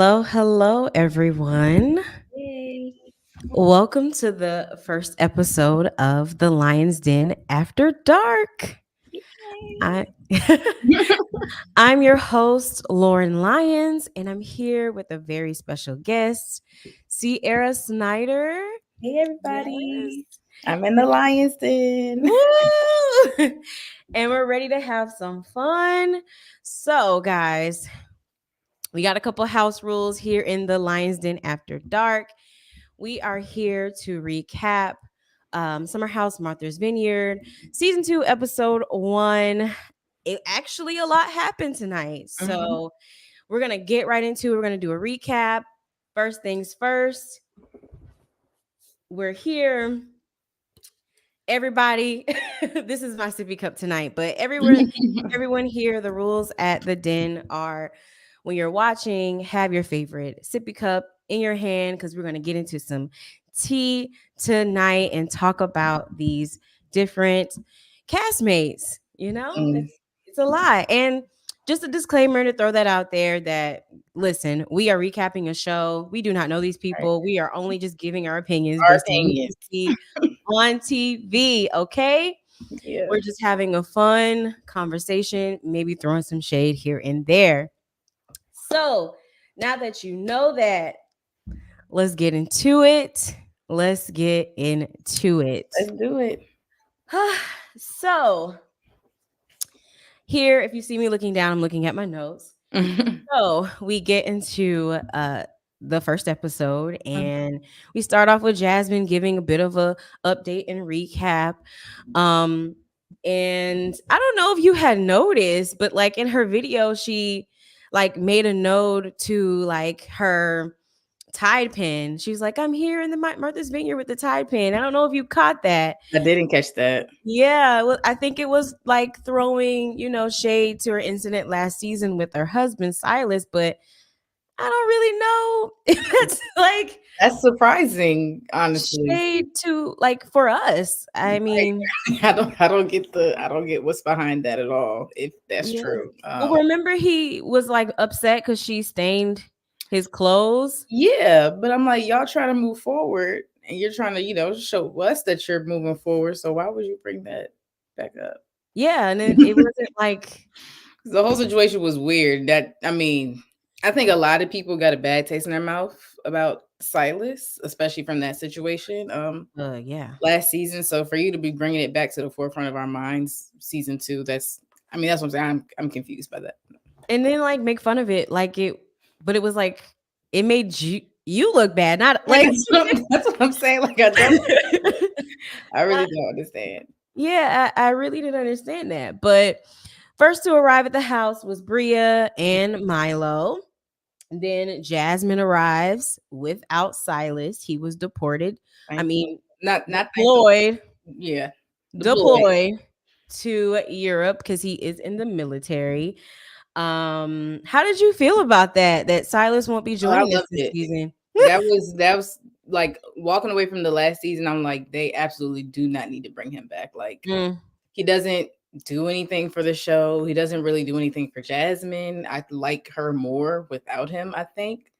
Hello, everyone. Yay. Welcome to the first episode of The Lyons Den After Dark. I I'm your host, Loren Lyons, and I'm here with a very special guest, Sierra Snyder. Hey, Yes. everybody. I'm in the Lions Den. Woo! And we're ready to have some fun. So, guys, we got a couple house rules here in the Lyons Den After Dark. We are here to recap Summer House Martha's Vineyard, season 2, episode 1. It actually a lot happened tonight. Mhm. So we're gonna get right into it. We're gonna do a recap. First things first, we're here. Everybody, this is my sippy cup tonight, but everyone here, the rules at the den are when you're watching, have your favorite sippy cup in your hand because we're going to get into some tea tonight and talk about these different castmates. Mm, It's a lot. And just a disclaimer to throw that out there that listen, we are recapping a show. We do not know these right. people. We are only just giving our opinions Our based on what we opinions. see on TV. Okay. Yeah. We're just having a fun conversation, maybe throwing some shade here and there. So now that you know that, let's get into it. Let's get into it. Let's do it. So here, if you see me looking down, I'm looking at my notes. So we get into the first episode, and we start off with Jasmine giving a bit of a update and recap. Um, and I don't know if you had noticed, but like in her video, she like made a note to like her Tide pin. She was like, "I'm here in the Martha's Vineyard with the Tide pin." I don't know if you caught that. I didn't catch that. Yeah, well, I think it was like throwing, shade to her incident last season with her husband Silas, but I don't really know if that's like That's surprising, honestly. shade to like for us. I mean, Right. I don't get what's behind that at all, if that's yeah. true. Well, remember he was like upset because she stained his clothes. Yeah, but I'm like, y'all trying to move forward and you're trying to, show us that you're moving forward. So why would you bring that back up? Yeah, and it wasn't like The whole situation was weird. I think a lot of people got a bad taste in their mouth about Silas, especially from that situation yeah. last season. So for you to be bringing it back to the forefront of our minds, season 2, that's what I'm saying. I'm confused by that. And then like make fun of it but it was like it made you look bad, not Like, like that's what I'm saying. Like I really don't understand. Yeah, I really didn't understand that. But first to arrive at the house was Bria and Milo. Then Jasmine arrives without Silas. He was deported. I Thankful. mean, Not thankful. deployed, Yeah. Deployed. deployed to Europe because he is in the military. How did you feel about that? That Silas won't be Oh, I joining us loved this it. season? That was like walking away from the last season. I'm like, they absolutely do not need to bring him back. Like, Mm, he doesn't do anything for the show. He doesn't really do anything for Jasmine. I like her more without him, I think.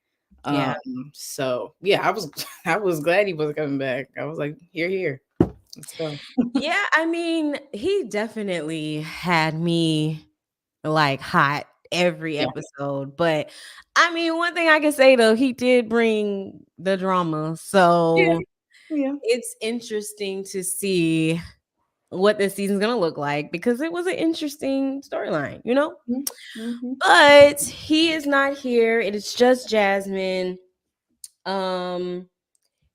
yeah. So yeah, I was I was glad he was coming back. I was like, here. Let's go. Yeah, I mean, he definitely had me like hot every Yeah. episode. But I mean, one thing I can say though, he did bring the drama. Yeah. So Yeah. it's interesting to see what this season's gonna look like because it was an interesting storyline. Mm-hmm. But he is not here. It is just Jasmine. Um,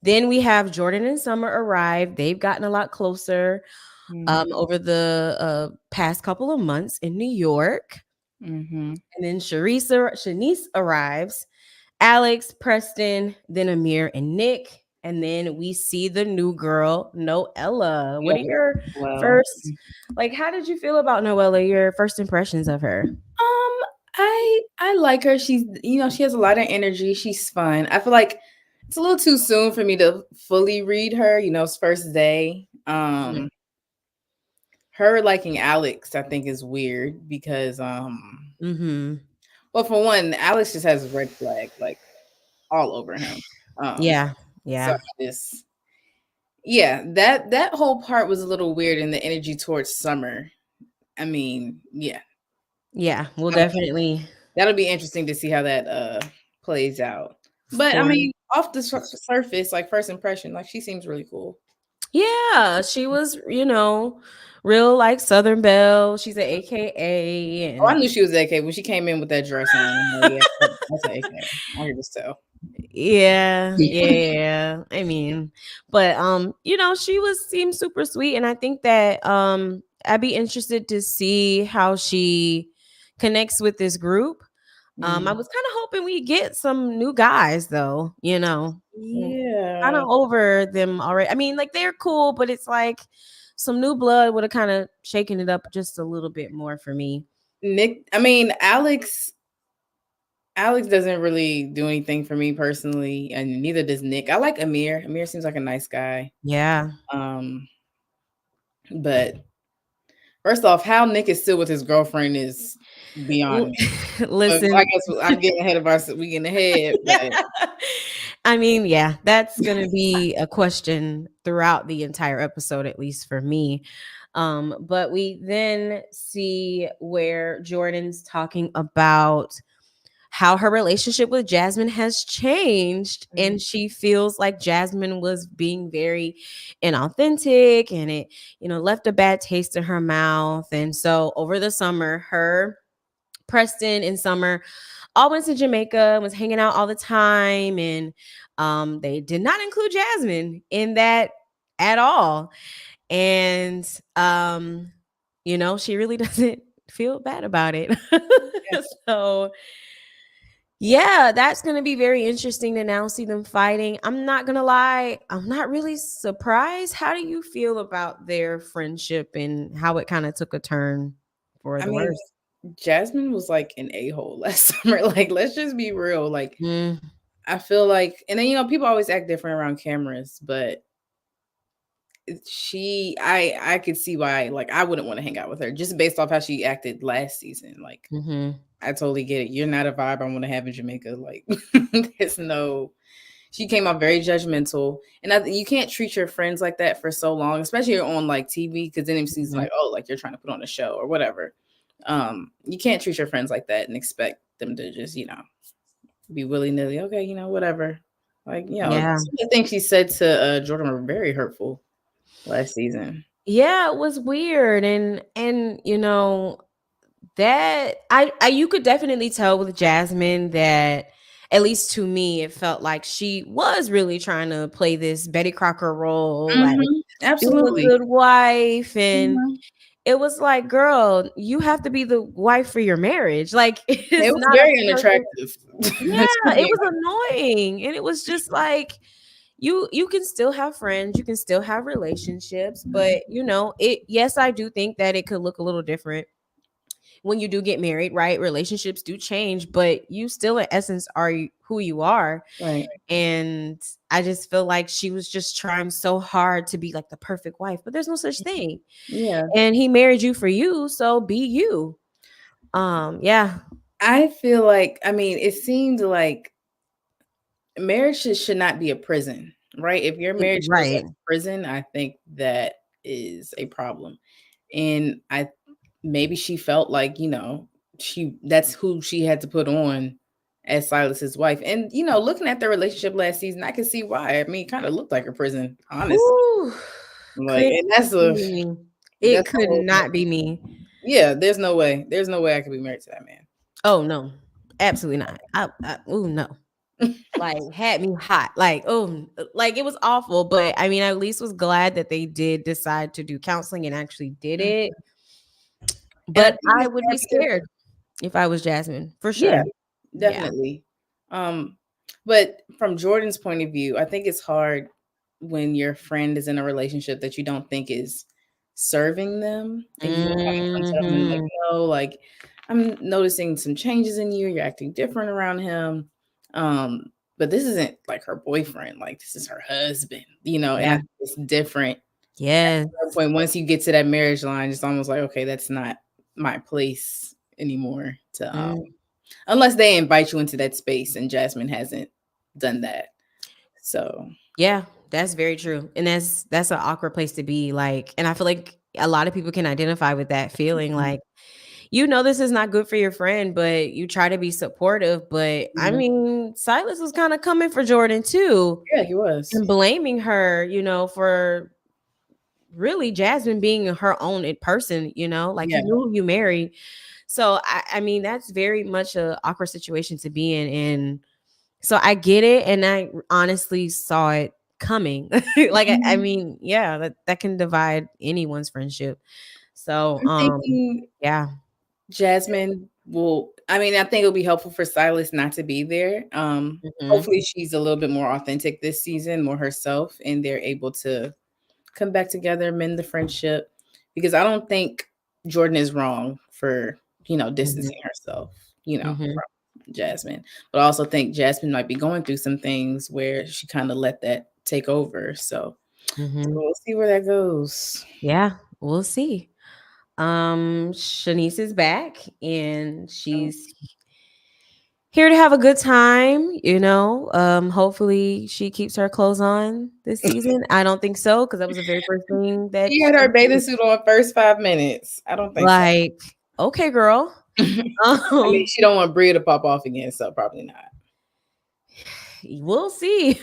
then we have Jordan and Summer arrive. They've gotten a lot closer over the past couple of months in New York. Mm-hmm. And then Shanice arrives, Alex, Preston, then Amir and Nick. And then we see the new girl, Noella. What are your Well, first, like, how did you feel about Noella? Your first impressions of her? I like her. She's she has a lot of energy. She's fun. I feel like it's a little too soon for me to fully read her. It's first day. Her liking Alex, I think, is weird because Mm-hmm. Well, for one, Alex just has a red flag like all over him. Yeah. So Yeah. this, yeah, that whole part was a little weird in the energy towards Summer. I mean, yeah, Yeah. We'll that'll, definitely that'll be interesting to see how that plays out. But I for mean, off the surface, like first impression, like she seems really cool. yeah, she was, real like Southern Belle. She's an AKA Oh, I and knew she was AK when she came in with that dress on. I'm like, yeah, that's an AK. I could just tell. yeah, yeah. I mean, but she seemed super sweet and I think that I'd be interested to see how she connects with this group. I Mm. was kind of hoping we get some new guys though, kind Yeah. of over them already. I mean, like they're cool, but it's like some new blood would have kind of shaken it up just a little bit more for me. Nick, I mean, Alex doesn't really do anything for me personally, and neither does Nick. I like Amir. Amir seems like a nice guy. Yeah. Um, but first off, how Nick is still with his girlfriend is beyond me. I Listen. guess I'm getting ahead of us. We getting ahead, but I mean, yeah, that's going to be a question throughout the entire episode, at least for me. But we then see where Jordan's talking about how her relationship with Jasmine has changed. And she feels like Jasmine was being very inauthentic and it, left a bad taste in her mouth. And so over the summer, Preston and Summer all went to Jamaica, was hanging out all the time, and they did not include Jasmine in that at all. And she really doesn't feel bad about it. yeah. So yeah, that's going to be very interesting to now see them fighting. I'm not going to lie, I'm not really surprised. How do you feel about their friendship and how it kind of took a turn for I the mean, worse? Jasmine was like an a-hole last summer. Like, let's just be real. Like, Mm, I feel like, and then people always act different around cameras, but I could see why, like, I wouldn't want to hang out with her just based off how she acted last season. Like, mhm. I totally get it. You're not a vibe I want to have in Jamaica. Like, there's no. She came out very judgmental, and you can't treat your friends like that for so long, especially on like TV, because then it seems like, oh, like you're trying to put on a show or whatever. You can't treat your friends like that and expect them to just be willy nilly. Okay, whatever. Like, Yeah. some of the things she said to Jordan were very hurtful last season. Yeah, it was weird and that I you could definitely tell with Jasmine that at least to me it felt like she was really trying to play this Betty Crocker role, like being a Absolutely. good wife and Mhm. it was like, girl, you have to be the wife for your marriage. Like it It is was not a very perfect. unattractive. Yeah, To it be was annoying. And it was just like you can still have friends, you can still have relationships, but yes, I do think that it could look a little different when you do get married, right? Relationships do change, but you still in essence are who you are. right. And I just feel like she was just trying so hard to be like the perfect wife, but there's no such thing. Yeah. And he married you for you, so be you. Yeah. I feel like, I mean, it seemed like marriage should not be a prison, right? If your marriage feels like Right. a prison, I think that is a problem. And maybe she felt like, that's who she had to put on as Silas's wife. And, looking at their relationship last season, I can see why. I mean, it kind of looked like a prison, honestly. Whew. Like, Couldn't and that's be a me. It that's a could whole not be me. yeah, there's no way. There's no way I could be married to that man. Oh no. Absolutely not. Oh no. Like had me hot. Like, oh, like it was awful. But I mean, I at least was glad that they did decide to do counseling and actually did Mhm. it. And I But think I it's would be hard because scared if I was Jasmine, for yeah, sure. Yeah. definitely. Um, but from Jordan's point of view, I think it's hard when your friend is in a relationship that you don't think is serving them, and you kind of come to them and like, Hmm. no, like I'm noticing some changes in you. You're acting different around him. But this isn't like her boyfriend. Like this is her husband. And I Yeah. think it's different. Yes. At that point, once you get to that marriage line, it's almost like, okay, that's not my place anymore to Mm. unless they invite you into that space, and Jasmine hasn't done that. So Yeah, that's very true. And that's an awkward place to be, like, and I feel like a lot of people can identify with that feeling, like, this is not good for your friend, but you try to be supportive, but I mhm. mean, Silas was kind of coming for Jordan too Yeah, he was. and blaming her, for really Jasmine being her own person, like Yeah. you knew who you married. So I mean, that's very much a awkward situation to be in. And so I get it, and I honestly saw it coming. Like I Mhm. mean, yeah, that can divide anyone's friendship. So I'm thinking yeah. Jasmine will, I mean, I think it'll be helpful for Silas not to be there. Mhm. Hopefully she's a little bit more authentic this season, more herself, and they're able to come back together, mend the friendship. Because I don't think Jordan is wrong for, Mhm. distancing herself, Mhm. from Jasmine. But I also think Jasmine might be going through some things where she kind of let that take over. So Mhm. we'll see where that goes. Yeah, we'll see. Shanice is back, and she's here to have a good time, hopefully she keeps her clothes on this season. I don't think so, because that was the very first thing that She had her bathing suit on first 5 minutes. I don't think so. like, okay, girl. I mean, Um, she don't want Bria to pop off again, so probably not. we'll see.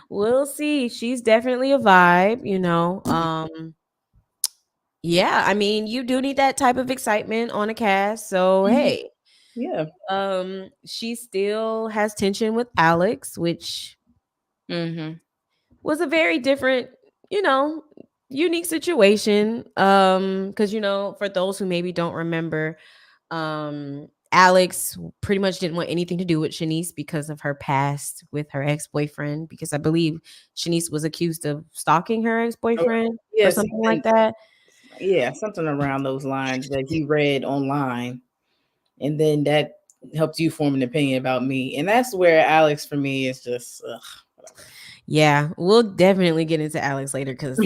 We'll see. She's definitely a vibe, yeah, I mean, you do need that type of excitement on a cast. So Mhm. hey, Yeah. she still has tension with Alex, which Mhm. was a very different, you know, unique situation. Because for those who maybe don't remember, Alex pretty much didn't want anything to do with Shanice because of her past with her ex-boyfriend, because I believe Shanice was accused of stalking her Or ex-boyfriend or yes, something like that. yeah, something around those lines that he read online, and then that helped you form an opinion about me, and that's where Alex for me is just Yeah, we'll definitely get into Alex later, because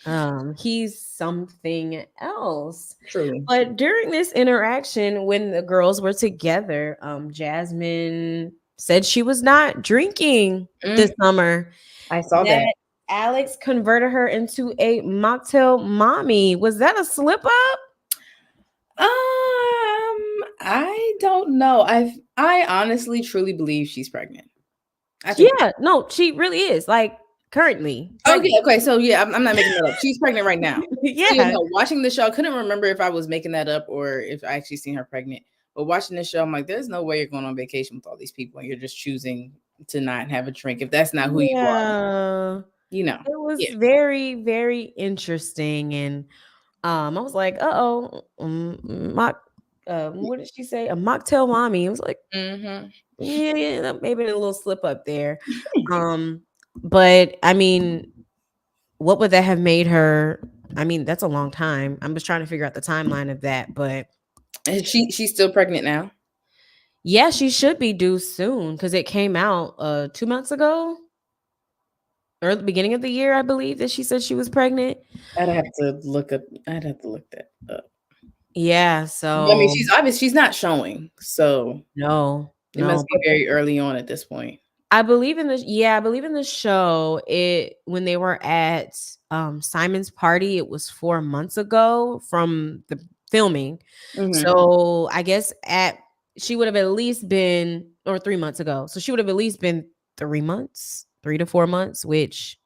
whatever. he's something else. True. But during this interaction, when the girls were together, Jasmine said she was not drinking this Mm, summer, I saw that. that Alex converted her into a mocktail mommy. Was that a slip up? I don't know. I honestly truly believe she's pregnant. I think. Yeah, no, she really is, like, currently Okay, pregnant. okay. So yeah, I'm not making that up. She's pregnant right now. So Yeah. watching the show, I couldn't remember if I was making that up or if I actually seen her pregnant. But watching the show, I'm like, there's no way you're going on vacation with all these people and you're just choosing to not have a drink if that's not who you are. Yeah. You know. It was Yeah. very, very interesting, and I was like, "Uh-oh, mock what did she say? A mocktail mommy." It was like, Mm-hmm. yeah, maybe a little slip up there. Um, but I mean, what would that have made her? I mean, that's a long time. I'm just trying to figure out the timeline of that, but And she's still pregnant now. yeah, she should be due soon, because it came out 2 months ago, or at the beginning of the year, I believe, that she said she was pregnant. I'd have to look that up. Yeah, But, I mean, so she's obvious she's not showing, so no, it must no. be very early on at this point. I believe in the show, when they were at Simon's party, it was 4 months ago from the filming. Mhm. So I guess at she would have at least been, or 3 months ago. So she would have at least been 3 months, 3 to 4 months, which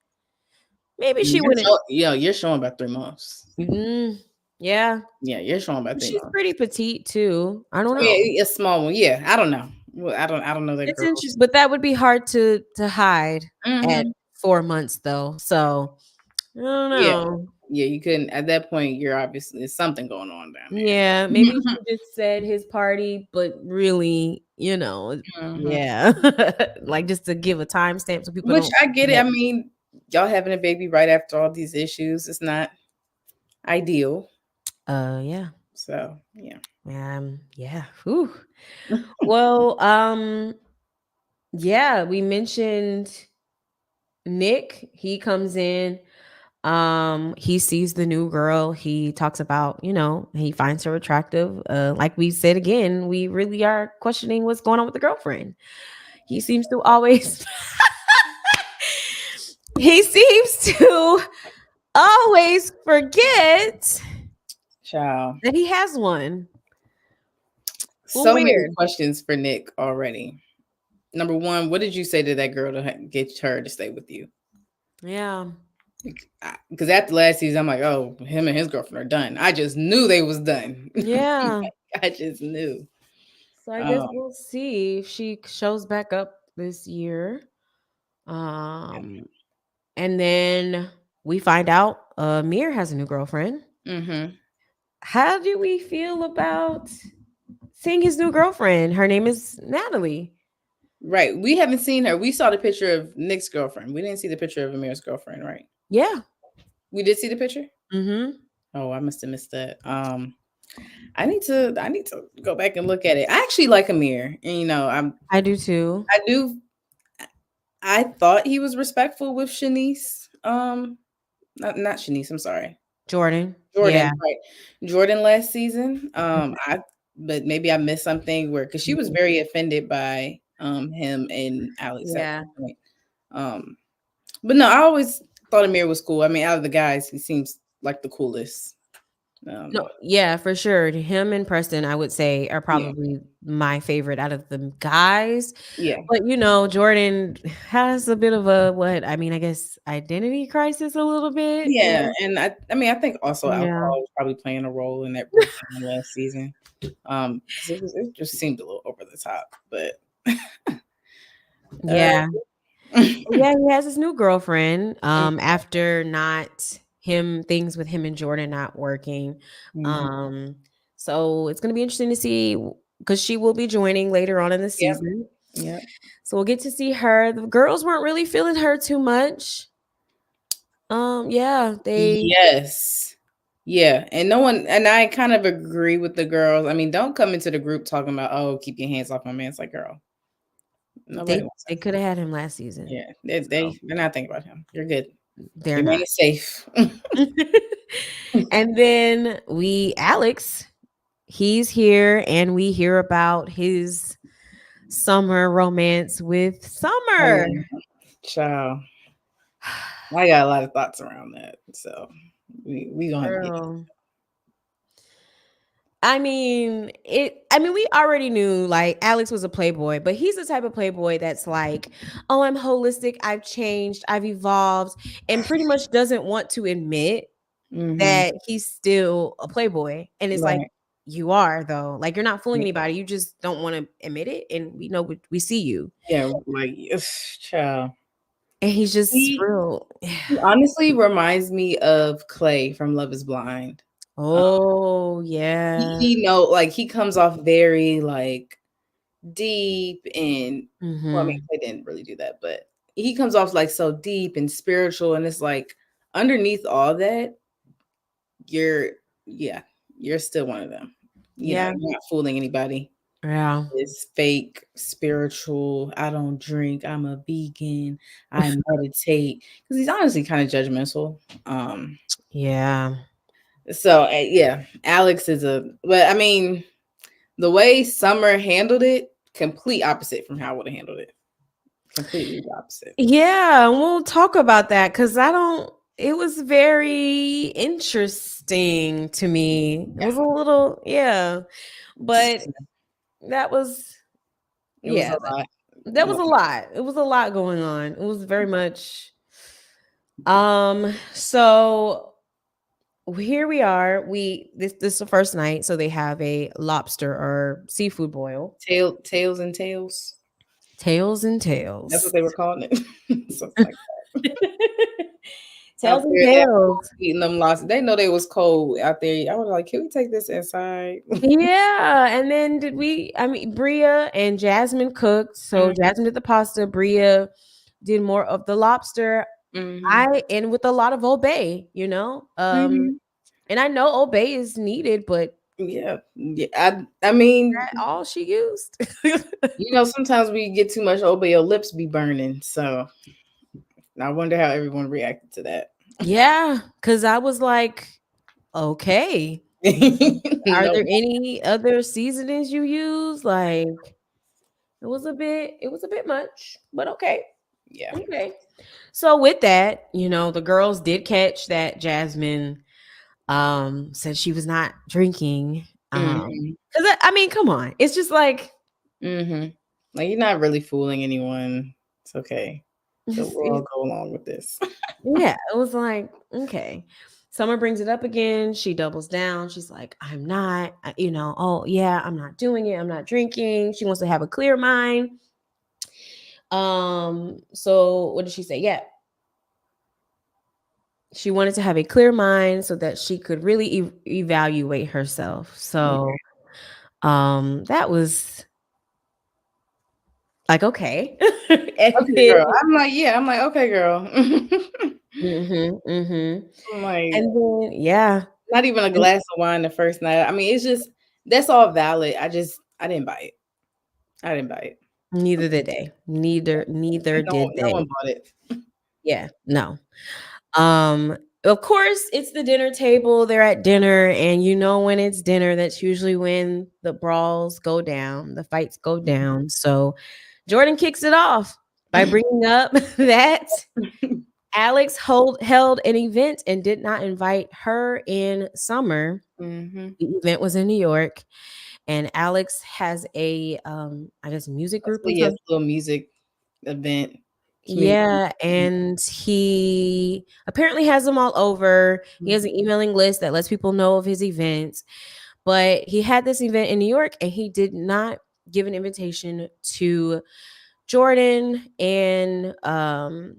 maybe she wouldn't. You're showing about 3 months. Mm, yeah, Yeah, you're showing about 3 she's months. pretty petite too. I don't I know. mean, a small one. Yeah, I don't know. Well, I don't know that It's girl. interesting, but that would be hard to hide at Mhm. 4 months though. So I don't Yeah. know. Yeah, you couldn't at that point, you're obviously there's something going on down Yeah, maybe there. she just said his party, but really, Mhm. yeah, like, just to give a timestamp so people Which don't I get it. forget. I mean, y'all having a baby right after all these issues is not ideal. Yeah, So, yeah. yeah. Whew. Well, yeah, we mentioned Nick. He comes in. He sees the new girl. He talks about, he finds her attractive. Like we said again, we really are questioning what's going on with the girlfriend. He seems to always he seems to always forget Child. that he has one. Well, So many weird. questions for Nick already. Number one, what did you say to that girl to get her to stay with you? Yeah. Because after last season, I'm like, oh, him and his girlfriend are done. I just knew they was done. Yeah. I just knew. So I guess Um, we'll see if she shows back up this year. Um, and then we find out Mir has a new girlfriend. mm-hmm. How do we feel about seeing his new girlfriend? Her name is Natalie. Right. We haven't seen her. We saw the picture of Nick's girlfriend. We didn't see the picture of Amir's girlfriend, right? Yeah. We did see the picture? Mm-hmm. Oh, I must have missed that. I need to go back and look at it. I actually like Amir. And I do too. I do I thought he was respectful with Shanice. Not Shanice, I'm sorry. Jordan. Jordan, Yeah. right. Jordan last season. But maybe I missed something where because she was very offended by him and Alex at Yeah. one point. Um but no, I always thought Amir was cool. I mean, out of the guys, he seems like the coolest. No, yeah, for sure. Him and Preston, I would say, are Yeah, probably my favorite out of the guys. yeah. But Jordan has a bit of a I guess identity crisis a little bit. Yeah, and I mean, I think also Yeah. alcohol was probably playing a role in that breakdown last season. 'Cause it just seemed a little over the top, but uh, Yeah. Yeah, he has his new girlfriend. After not him things with him and Jordan not working. mhm. Um, so it's gonna be interesting to see because she will be joining later on in the Yep, season. yep. So we'll get to see her. The girls weren't really feeling her too much. Yeah, they Yes. Yeah, and no one and I kind of agree with the girls. I mean, don't come into the group talking about, "Oh, keep your hands off my man." It's like, girl, nobody they wants they that could from have you. had him last season. Yeah, they So they're not thinking about him. You're good. they're Your man not. is safe. And then Alex, he's here and we hear about his summer romance with Summer. Oh, child. I got a lot of thoughts around that, so we gonna have to get. Girl. We already knew like Alex was a playboy, but he's the type of playboy that's like, oh, I'm holistic, I've changed, I've evolved, and pretty much doesn't want to admit Mm-hmm. that he's still a playboy. And it's like, Right. you are though. Like you're not fooling Yeah. anybody. You just don't want to admit it. And we know we see you. Yeah. Like, child. And he's just He, real. he honestly reminds me of Clay from Love Is Blind. Oh He, yeah. he know like he comes off very like deep and well, I mean Hmm. Clay didn't really do that, but he comes off like so deep and spiritual, and it's like underneath all that, you're yeah, you're still one of them. Yeah. You're not fooling anybody. Yeah. Is fake spiritual. I don't drink. I'm a vegan. I meditate because he's honestly kind of judgmental. Yeah. So yeah, Alex is but I mean, the way Summer handled it, complete opposite from how I would have handled it. Completely opposite. Yeah. We'll talk about that because it was very interesting to me. It was a little, yeah. But that was, It was yeah, a lot. that was a lot. It was a lot going on. It was very much. So here we are. This is the first night, so they have a lobster or seafood boil. Tails and tails. Tails and That's what tails. they were calling it. Something like out Tails and there, tails. eating them lost. They know they was cold out there. I was like, can we take this inside? Yeah, and then Bria and Jasmine cooked. So Jasmine did the pasta, Bria did more of the lobster. Mm-hmm. And with a lot of Old Bay, Mm-hmm. and I know Old Bay is needed, but Yeah, yeah. I mean, that's all she used. sometimes we get too much old, but your lips be burning. So I wonder how everyone reacted to that. Yeah, because I was like, okay, are No. there any other seasonings you use? Like, it was a bit much, but okay. Yeah. Okay. So with that, the girls did catch that Jasmine said she was not drinking. Hmm. Cuz I mean, come on. It's just like Hmm. Like you're not really fooling anyone. It's okay. We'll all go along with this. yeah, it was like, okay. Summer brings it up again. She doubles down. She's like, I'm not, oh, yeah, I'm not doing it. I'm not drinking. She wants to have a clear mind. So what did she say? Yeah, she wanted to have a clear mind so that she could really evaluate herself. Yeah. So, that was like, okay. And Okay, then, girl. I'm like, yeah. I'm like, okay, girl. mhm. I'm like, And then, yeah, not even a and glass of wine the first night. I mean, it's just that's all valid. I didn't buy it. I didn't buy it. neither did they. Neither No, did no one they. bought it. Yeah, no. Of course, it's the dinner table. They're at dinner, and when it's dinner, that's usually when the brawls go down, the fights go down. So Jordan kicks it off by bringing up that Alex held an event and did not invite her in Summer. Mm-hmm. The event was in New York, and Alex has a I guess music group or Yes, something. little music event, community. Yeah, and he apparently has them all over. He has an emailing list that lets people know of his events. But he had this event in New York and he did not give an invitation to Jordan and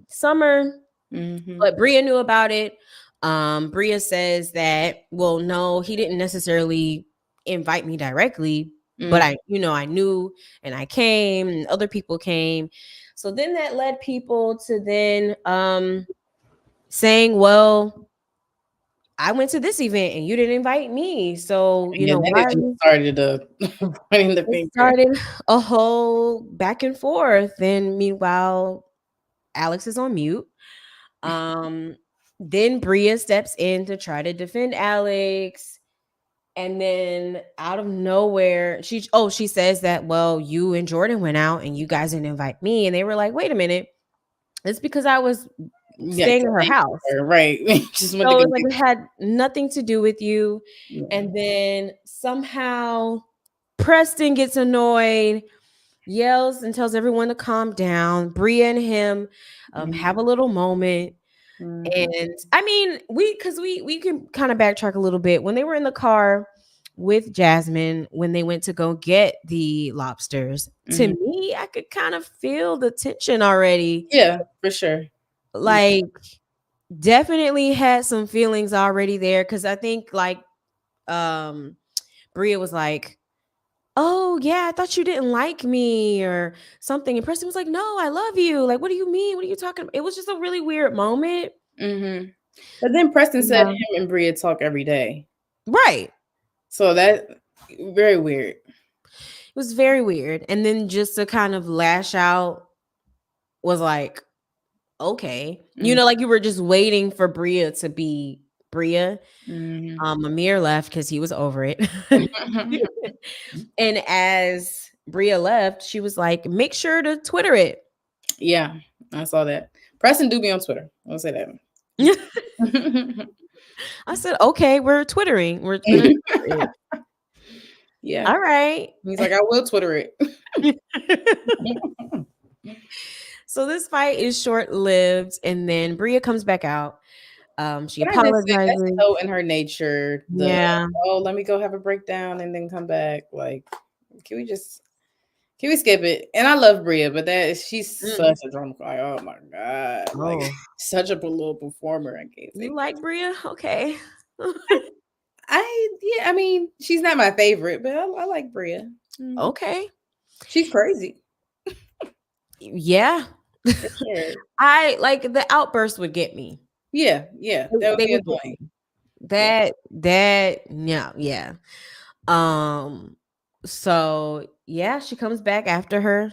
Summer, Mm-hmm. but Bria knew about it. Bria says that, well, no, he didn't necessarily invite me directly, but Mm-hmm. I knew and I came and other people came. So then that led people to then saying, well, I went to this event and you didn't invite me. So, Yeah, that why are even you started the pointing the it finger. started a whole back and forth. And meanwhile, Alex is on mute. Um, then Bria steps in to try to defend Alex. And then out of nowhere, she says that, well, you and Jordan went out and you guys didn't invite me. And they were like, wait a minute. It's because I was Yeah, staying at her house. right. Just went to So go it's like get. it had nothing to do with you. Yeah. And then somehow Preston gets annoyed, yells and tells everyone to calm down. Bria and him have a little moment. Mm-hmm. And I mean, we can kind of backtrack a little bit. When they were in the car with Jasmine, when they went to go get the lobsters, to Mm-hmm. me, I could kind of feel the tension already. Yeah, for sure. Yeah. Like, definitely had some feelings already there. Cause I think like um Bria was like, oh yeah, I thought you didn't like me or something. And Preston was like, no, I love you. Like, what do you mean? What are you talking about? It was just a really weird moment. Mm-hmm. But then Preston said Yeah. him and Bria talk every day. Right. So that very weird. It was very weird. And then just to kind of lash out was like, okay. Like you were just waiting for Bria to be Bria. Mm-hmm. Amir left because he was over it. And as Bria left, she was like, make sure to Twitter it. Yeah, I saw that. Preston do be on Twitter. I'll say that. I said, okay, we're Twittering. We're gonna Twitter it. Yeah. All right. He's like, I will Twitter it. So this fight is short lived, and then Bria comes back out. She But I did say that's apologizes. so in her nature. Yeah. Let me go have a breakdown and then come back. Like, can we just can we skip it? And I love Bria, but she's Mm. such a drama queen. Oh my god, like Oh, such a little performer. I can't you take. like Bria? Okay. I mean, she's not my favorite, but I like Bria. Okay. She's crazy Yeah. for sure. I like the outburst would get me. Yeah, that would They be would get annoying. me. Yeah. Yeah. Um, so yeah, she comes back after her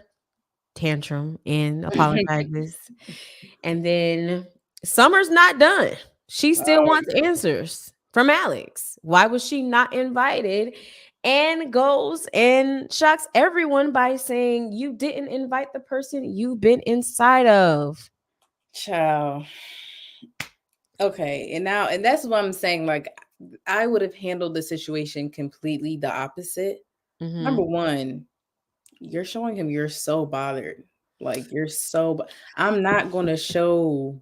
tantrum and apologizes. And then Summer's not done. She still wants answers from Alex. Why was she not invited? And goes and shocks everyone by saying, you didn't invite the person you've been inside of. Child. Okay, and that's what I'm saying. Like, I would have handled the situation completely the opposite. Number one, you're showing him you're so bothered. Like, I'm not going to show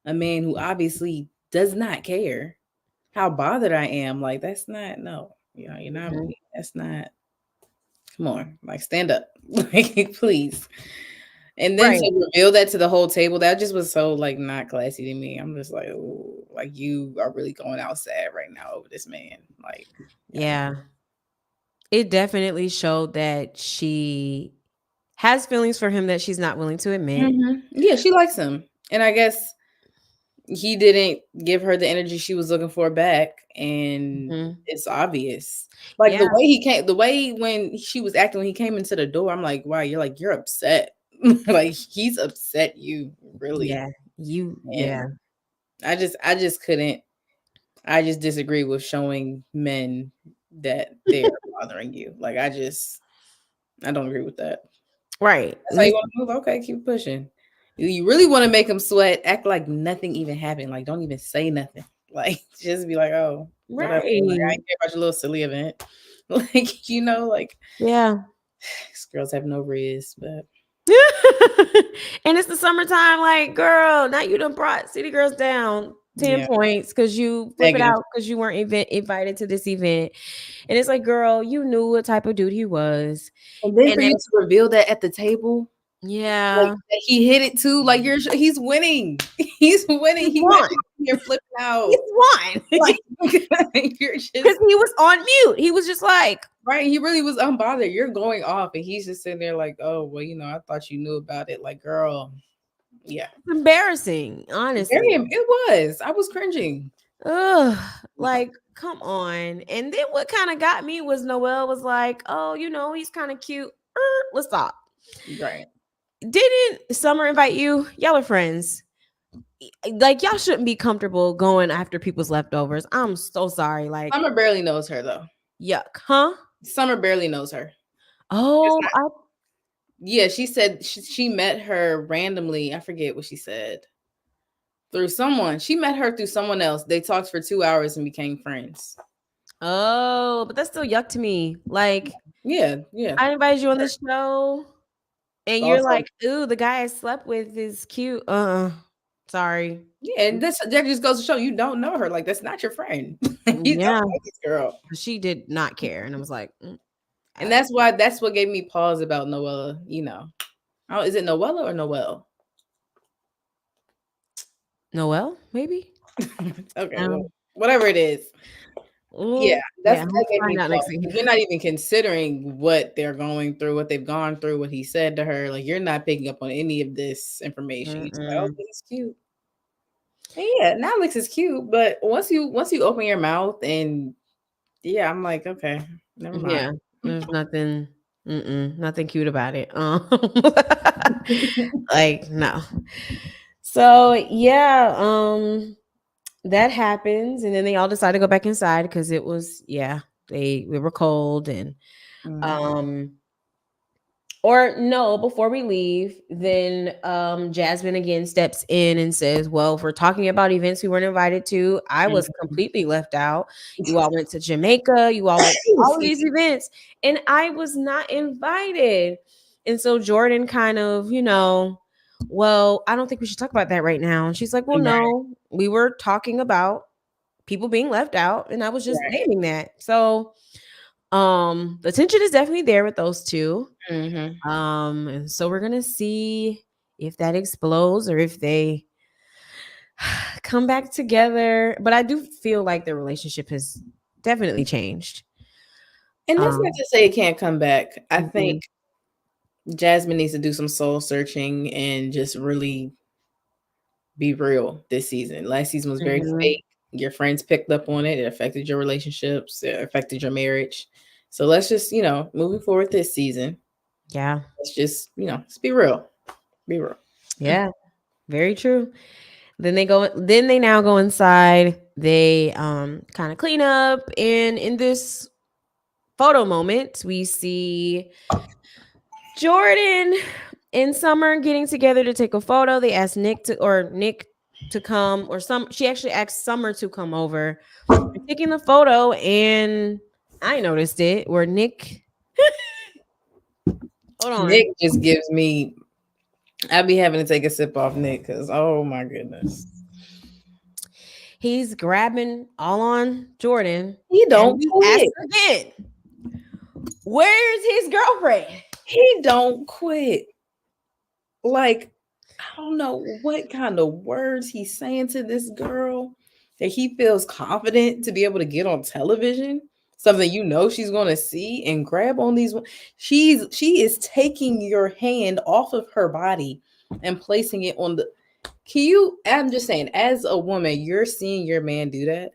a man who obviously does not care how bothered I am. Like, that's not, no, you're not, that's not, come on, like, stand up, like, please. And then Right. to reveal that to the whole table, that just was so, like, not classy to me. I'm just like, oh, like, you are really going outside right now over this man. Like, Yeah. It definitely showed that she has feelings for him that she's not willing to admit. Yeah, she likes him. And I guess he didn't give her the energy she was looking for back. And it's obvious. Like, Yeah. the way when she was acting when he came into the door, I'm like, wow, you're upset. Like, he's upset you, really. Yeah. And I just couldn't. I just disagree with showing men that they're bothering you. Like, I don't agree with that. Right. That's how you want to move. Okay, keep pushing. You really want to make them sweat, act like nothing even happened. Like, don't even say nothing. Like, just be like, oh, whatever. Like, I ain't care about your little silly event. Like, like, yeah. These girls have no riz, but and it's the summertime, like, girl, now you done brought City Girls down 10 points because you flip it out because you weren't invited to this event. And it's like, girl, you knew what type of dude he was. And then for you to reveal that at the table, yeah, like, he hit it too. Like, he's winning. He's winning. He won. You're flipping out. He's won. Like, you're just, because he was on mute. He was just like, right. He really was unbothered. You're going off, and he's just sitting there like, oh, well, I thought you knew about it. Like, girl, yeah, it's embarrassing. Honestly, it was. I was cringing. Ugh, like, come on. And then what kind of got me was Noelle was like, oh, he's kind of cute. Let's stop. Right. Didn't Summer invite you? Y'all are friends. Like, y'all shouldn't be comfortable going after people's leftovers. I'm so sorry. Like, Summer barely knows her, though. Yuck, huh? Summer barely knows her. Oh, yeah, she said she met her randomly. I forget what she said. Through someone. She met her through someone else. They talked for 2 hours and became friends. Oh, but that's still yuck to me. Like, yeah. I invited you on this show, and you're like, ooh, the guy I slept with is cute. Sorry. Yeah, and that just goes to show you don't know her. Like, that's not your friend. You don't know this girl. She did not care, and I was like, and that's what gave me pause about Noella. Oh, is it Noella or Noelle? Noelle, maybe. Okay, well, whatever it is. Yeah, that gave me pause. You're not even considering what they're going through, what they've gone through, what he said to her. Like, you're not picking up on any of this information. You're just like, oh, he's cute. And yeah, now Alex is cute, but once you open your mouth and I'm like, okay, never mind. Yeah, there's nothing cute about it. Like, no. So that happens, and then they all decide to go back inside because it was we were cold and or no, before we leave, then Jasmine again steps in and says, well, if we're talking about events we weren't invited to, I was completely left out. You all went to Jamaica, you all went to all of these events, and I was not invited. And so Jordan kind of, well, I don't think we should talk about that right now. And she's like, well, no, we were talking about people being left out, and I was just naming that. So the tension is definitely there with those two. And so we're gonna see if that explodes or if they come back together. But I do feel like the relationship has definitely changed. And that's not to say it can't come back. I think Jasmine needs to do some soul searching and just really be real this season. Last season was very fake. Your friends picked up on it. It affected your relationships. It affected your marriage. So let's just, moving forward this season. Yeah. Let's just, let's be real. Be real. Yeah. Very true. Then they now go inside. They kind of clean up, and in this photo moment, we see Jordan and Summer getting together to take a photo. They asked Nick to come, or she actually asked Summer to come over. They're taking the photo, and I noticed it where Nick. Hold on. Nick just gives me. I'd be having to take a sip off Nick because oh my goodness, He's grabbing all on Jordan. he don't we quit. Again, where's his girlfriend? He don't quit. Like, I don't know what kind of words he's saying to this girl that he feels confident to be able to get on television. Something she's going to see and grab on these. She is taking your hand off of her body and placing it on the. I'm just saying, as a woman, you're seeing your man do that.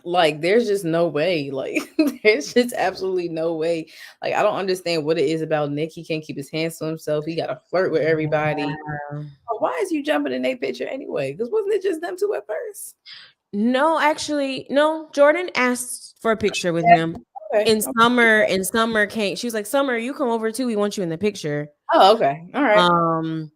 Like, there's just no way. Like, there's just absolutely no way. Like, I don't understand what it is about Nick. He can't keep his hands to himself. He got to flirt with everybody. Yeah. Why is you jumping in their picture anyway? Because wasn't it just them two at first? No, actually, no. Jordan asked for a picture with him. Okay. And Summer came. She was like, "Summer, you come over too. We want you in the picture." Oh, okay. All right.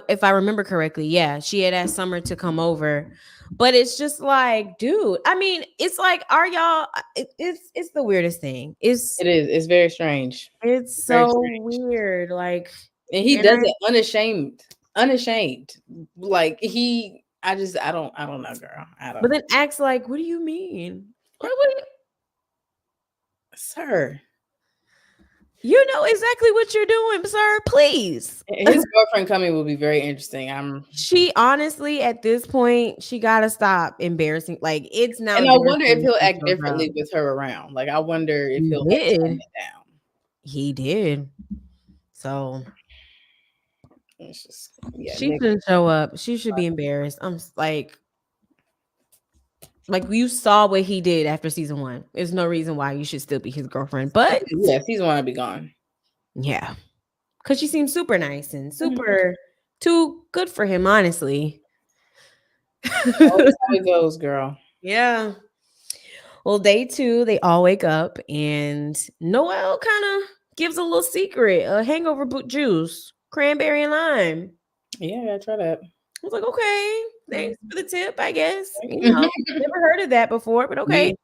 If I remember correctly, yeah, she had asked Summer to come over, but it's just like, dude. I mean, it's like, are y'all? It's the weirdest thing. It is. It's very strange. It's so weird. Like, and he does it unashamed. Like I don't know, girl. I don't. But then acts like, what do you mean? What sir? You know exactly what you're doing, sir. Please. His girlfriend coming will be very interesting. She honestly, at this point, she gotta stop embarrassing. Like, it's not. And I wonder if he'll act differently with her around. Like, I wonder if he'll tone it down. He did. So it's just, she shouldn't show up. She should be embarrassed. I'm like you saw what he did after season 1. There's no reason why you should still be his girlfriend. But yeah, season 1 will be gone. Yeah, because she seems super nice and super too good for him, honestly. That's how it goes, girl. Yeah. Well, day 2, they all wake up and Noel kind of gives a little secret: a hangover juice, cranberry and lime. Yeah, I try that. I was like, okay, thanks for the tip, I guess. Never heard of that before, but okay.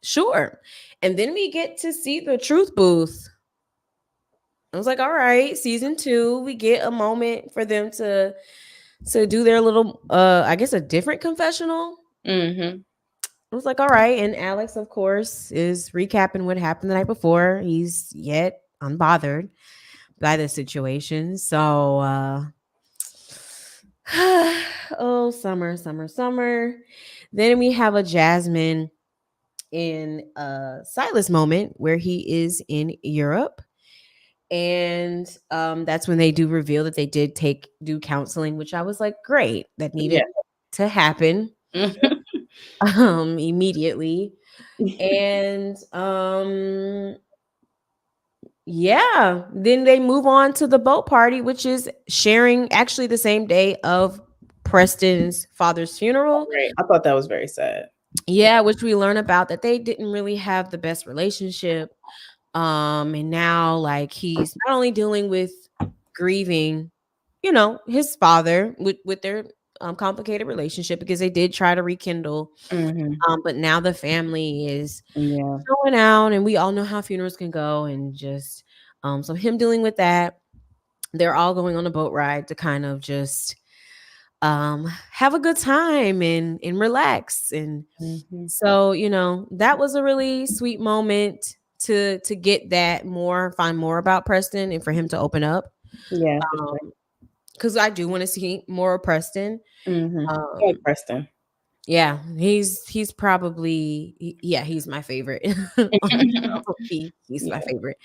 Sure. And then we get to see the truth booth. I was like, all right, season 2, we get a moment for them to do their little, I guess, a different confessional. I was like, all right. And Alex, of course, is recapping what happened the night before. He's yet unbothered by the situation. So, oh, summer. Then we have a Jasmine in Silas moment where he is in Europe. And that's when they do reveal that they did do counseling, which I was like, great, that needed to happen immediately. And yeah, then they move on to the boat party, which is sharing actually the same day of Preston's father's funeral. Right. I thought that was very sad. Yeah, which we learn about that they didn't really have the best relationship. And now, like, he's not only dealing with grieving, his father with their complicated relationship, because they did try to rekindle. But now the family is going out, and we all know how funerals can go, and just so him dealing with that. They're all going on a boat ride to kind of just have a good time and relax. And so, that was a really sweet moment to get that find more about Preston and for him to open up. Yeah. Because I do want to see more of Preston. Preston. Yeah, he's probably he's my favorite. He's my favorite.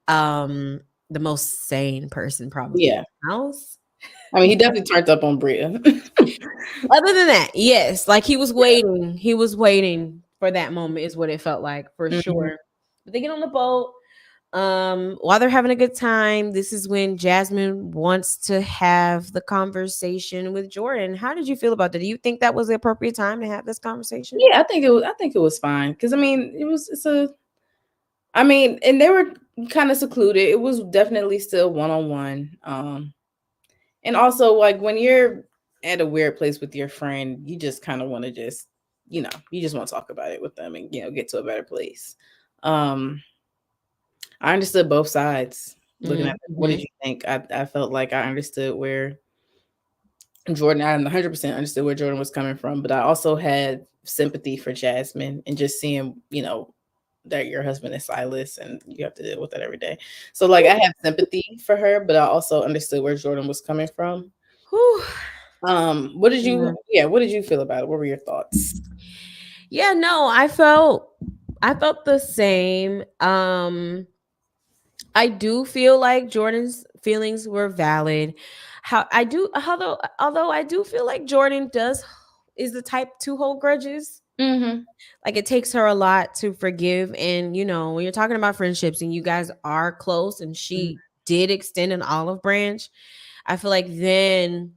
The most sane person probably. Yeah. In the house. I mean, he definitely turned up on Bria. Other than that, yes, like he was waiting. He was waiting for that moment, is what it felt like, for sure. But they get on the boat. While they're having a good time, this is when Jasmine wants to have the conversation with Jordan. How did you feel about that? Do you think that was the appropriate time to have this conversation? Yeah, I think it was fine because I mean, it's a. I mean, and they were kind of secluded. It was definitely still one on one. And also like when you're at a weird place with your friend, you just kind of want to just, you just want to talk about it with them and get to a better place. Um, I understood both sides. Looking at what did Mm-hmm. you think? I felt like I understood where Jordan, I 100% understood where Jordan was coming from, but I also had sympathy for Jasmine and just seeing, that your husband is Silas and you have to deal with that every day. So like I have sympathy for her, but I also understood where Jordan was coming from. Whew. What did Yeah. you what did you feel about it? What were your thoughts? Yeah, no, I felt the same. I do feel like Jordan's feelings were valid. Although I do feel like Jordan does is the type to hold grudges. Mm-hmm. Like it takes her a lot to forgive, and when you're talking about friendships and you guys are close and she did extend an olive branch, I feel like then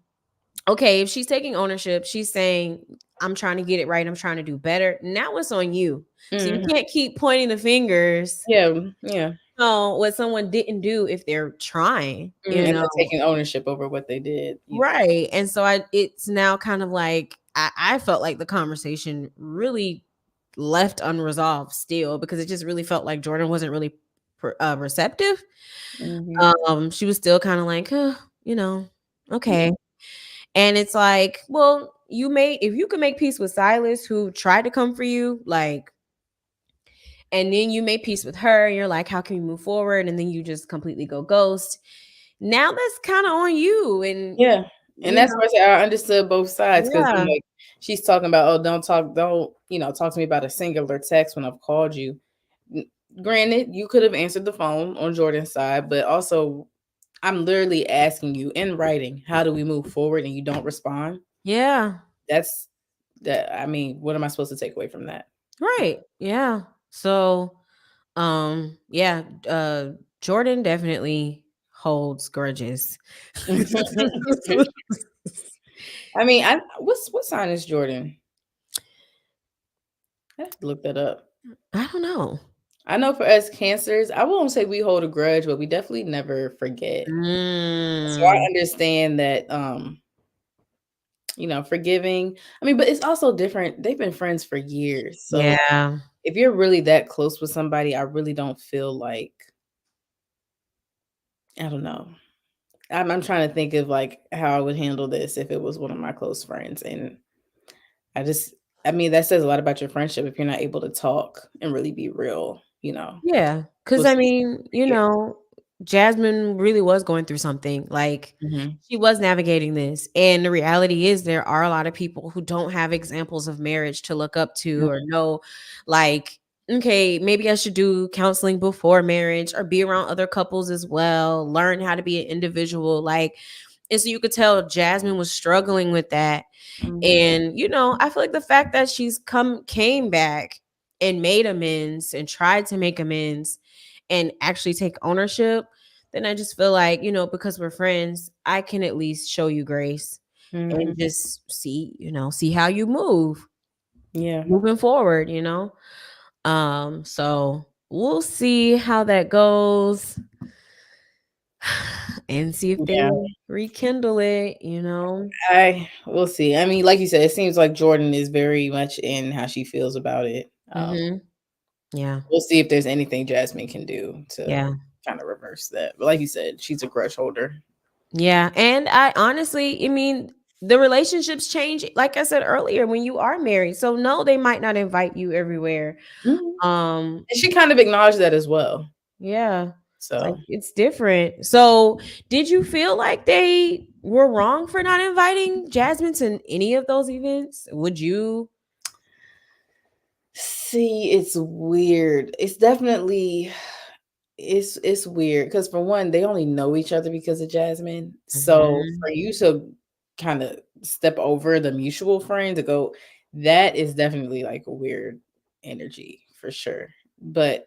okay, if she's taking ownership, she's saying, I'm trying to get it right, I'm trying to do better. Now it's on you. So you Mm-hmm. can't keep pointing the fingers Yeah, yeah. what someone didn't do if they're trying, And they're taking ownership over what they did. Right. And so it's now kind of like I felt like the conversation really left unresolved still because it just really felt like Jordan wasn't really receptive. Mm-hmm. She was still kind of like, you know, okay. And it's like, well, if you could make peace with Silas who tried to come for you, like, and then you made peace with her, and you're like, how can you move forward? And then you just completely go ghost. Now that's kind of on you. And Yeah. And you that's know, why I said I understood both sides because yeah. like she's talking about, oh, don't talk to me about a singular text when I've called you. N- Granted, you could have answered the phone on Jordan's side, but also I'm literally asking you in writing, how do we move forward? And you don't respond. Yeah. That's that. I mean, what am I supposed to take away from that? Right. Yeah. So, yeah, Jordan definitely holds grudges. I mean, what sign is Jordan? I have to look that up. I don't know. I know for us cancers, I won't say we hold a grudge, but we definitely never forget. So I Mm, understand that forgiving. I mean, but it's also different. They've been friends for years. So yeah. if you're really that close with somebody, I really don't feel like I don't know. I'm trying to think of like how I would handle this if it was one of my close friends. And I just I mean, that says a lot about your friendship if you're not able to talk and really be real. Yeah. Cause With I mean, Jasmine really was going through something. Like Mhm. she was navigating this. And the reality is there are a lot of people who don't have examples of marriage to look up to or know, like, okay, maybe I should do counseling before marriage or be around other couples as well, learn how to be an individual. Like, and so you could tell Jasmine was struggling with that. Mhm. And I feel like the fact that she's came back and made amends and tried to make amends and actually take ownership, then I just feel like, because we're friends, I can at least show you grace and Mhm. just see how you move Yeah. moving forward. So we'll see how that goes and see if they Yeah. rekindle it. I We'll see. I mean, like you said, it seems like Jordan is very much in how she feels about it. Mhm. Yeah. We'll see if there's anything Jasmine can do to Yeah. kind of reverse that. But like you said, she's a grudge holder. Yeah, and I mean, the relationships change, like I said earlier, when you are married. So no, they might not invite you everywhere. Mhm. Um, And she kind of acknowledged that as well. yeah, like So it's different. So did you feel like they were wrong for not inviting Jasmine to any of those events? Would you? see, it's weird. It's definitely it's weird because for one, they only know each other because of Jasmine. So Mhm. for you to kind of step over the mutual friend to go, that is definitely like a weird energy for sure. But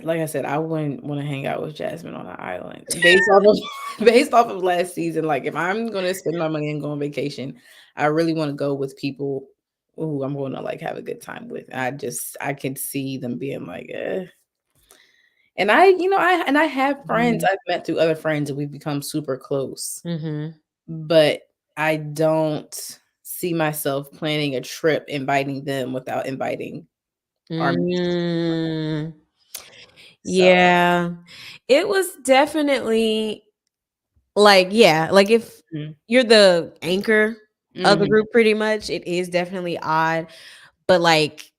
like I said, I wouldn't want to hang out with Jasmine on an island based off of based off of last season. Like, if I'm gonna spend my money and go on vacation, I really want to go with people who I'm going to like have a good time with. I can see them being like, eh. And I have friends I've met through other friends and we've become super close. But I don't see myself planning a trip, inviting them without inviting our mutual. So Yeah. It was definitely like, yeah, like if you're the anchor of the group pretty much, it is definitely odd. But like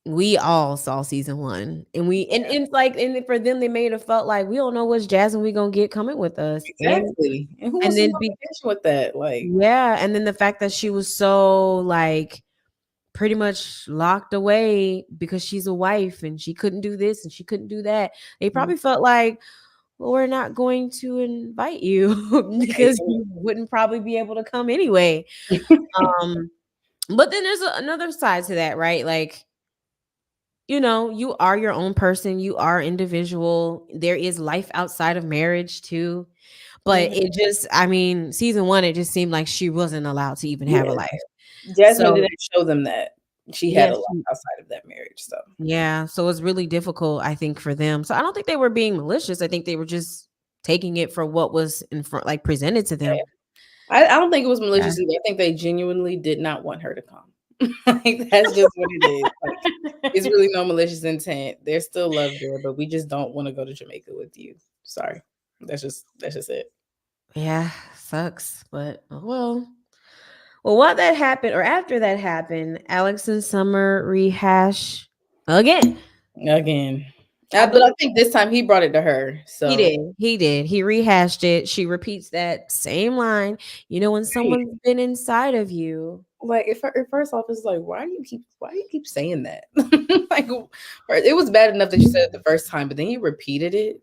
we all saw season 1 and it's like, and for them they made it felt like we don't know which Jasmine we gonna get coming with us. exactly. And who And wants to then go on vacation with that? Like, yeah, and then the fact that she was so like pretty much locked away because she's a wife and she couldn't do this and she couldn't do that. They probably felt like, well, we're not going to invite you because you wouldn't probably be able to come anyway. But then there's another side to that, right? Like, you are your own person, you are individual. There is life outside of marriage too. But it just, I mean, season 1, it just seemed like she wasn't allowed to even have a life. Jasmine So didn't show them that she had yeah, a life outside of that marriage. So yeah. So it's really difficult, I think, for them. So I don't think they were being malicious. I think they were just taking it for what was in front, like presented to them. I don't think it was Yeah. malicious either. I think they genuinely did not want her to come. Like, that's just what it is. Like, it's really no malicious intent. There's still love there, but we just don't want to go to Jamaica with you. Sorry. That's just it. Yeah, sucks. But oh well. Well, what that happened, or after that happened, Alex and Summer rehash again. Again. I But I believe think this time he brought it to her. he So did. He did. He rehashed it. She repeats that same line. When someone's been inside of you. like, if first off, it's like, why do you keep saying that? Like, it was bad enough that you said it the first time, but then you repeated it.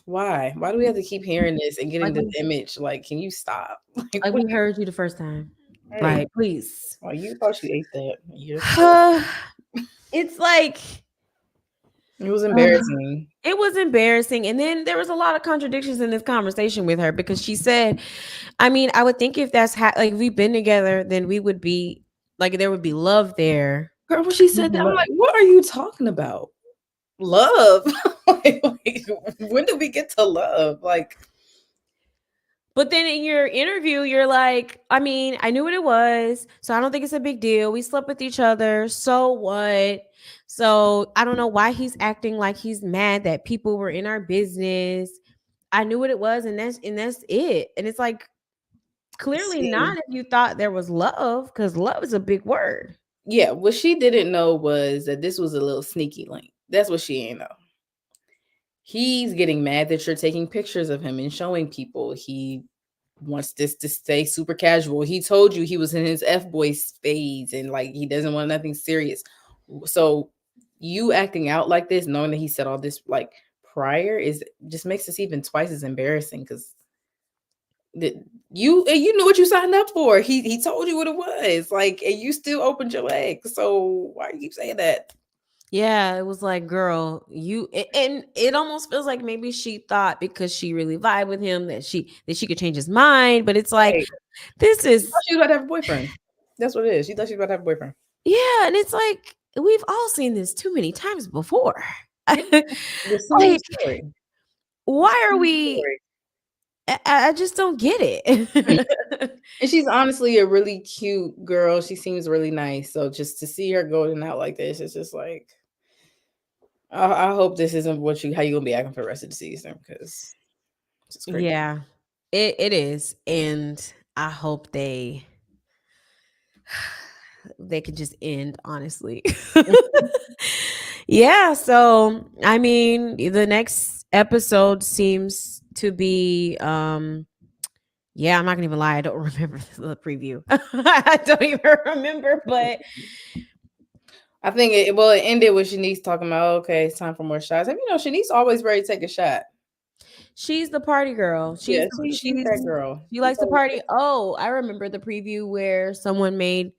Why? Why do we have to keep hearing this and getting this image? Like, can you stop? Like we heard you the first time. Hey, Like, please. well, you thought she ate that. It's like It was embarrassing. It was embarrassing. And then there was a lot of contradictions in this conversation with her because she said, I mean, I would think if that's like if we've been together, then we would be like there would be love there. Girl, when she said that, I'm like, what are you talking about? Love? like, when did we get to love? Like, but then in your interview, you're like, I mean, I knew what it was, so I don't think it's a big deal. We slept with each other, so what? So I don't know why he's acting like he's mad that people were in our business. I knew what it was, and that's it. And it's like clearly not if you thought there was love, because love is a big word. Yeah, what she didn't know was that this was a little sneaky link. That's what she ain't know. He's getting mad that you're taking pictures of him and showing people. He wants this to stay super casual. He told you he was in his F-boy phase and like he doesn't want nothing serious. So you acting out like this, knowing that he said all this like prior, is just makes this even twice as embarrassing because you knew what you signed up for. He told you what it was, like, and you still opened your legs. So why do you keep saying that? Yeah, it was like, girl, and it almost feels like maybe she thought because she really vibed with him that she could change his mind. But it's like, this is she was about to have a boyfriend. That's what it is. She thought she was about to have a boyfriend. Yeah, and it's like we've all seen this too many times before. The same story. Why are we? I just don't get it. And she's honestly a really cute girl. She seems really nice. So just to see her going out like this, it's just like, I hope this isn't how you gonna be acting for the rest of the season, because it's crazy. Yeah, it is, and I hope they could just end, honestly. Yeah, so I mean, the next episode seems to be yeah, I'm not gonna even lie, I don't remember the preview. I don't even remember, but I think it ended with Shanice talking about, okay, it's time for more shots. And Shanice always ready to take a shot. She's the party girl. She's that girl. She likes to party. Oh, I remember the preview where someone made